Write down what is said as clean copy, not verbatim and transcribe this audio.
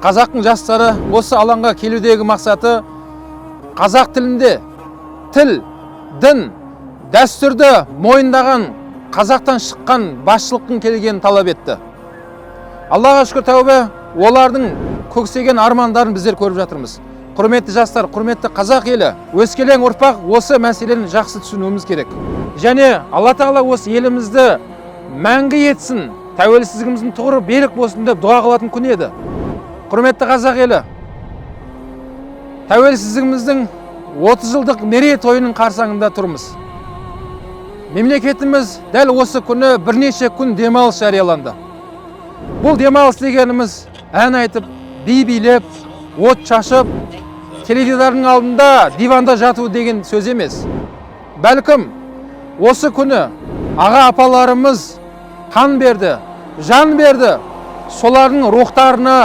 қазақтың жастары осы алаңға келудегі мақсаты қазақ тілінде тіл, дін, дәстүрді мойындаған қазақтан шыққан басшылықтың келгенін талап етті. Аллаға шүкір тәубе, олардың көксеген армандарын біздер көріп жатырмыз. Құрметті жастар, құрметті қазақ елі, өскелең ұрпақ осы мәселені жақсы түсінуіміз керек. Және Алла Тағала осы елімізді мәңгі етсін, тәуелсіздігіміздің тұғыры берік болсын деп дұға қылатын күн еді. Құрметті қазақ елі, тәуелсіздігіміздің 30 жылдық мерейтойының қарсаңында тұрмыз. Мемлекетіміз дәл осы күні бірнеше күн демалыс жарияланды. Бұл демалыс дегеніміз ән айтып, би билеп, от шашып, теледидардың алдында диванда жату деген сөз емес. Бәлкім осы күні аға апаларымыз қан берді, жан берді, солардың рухтарына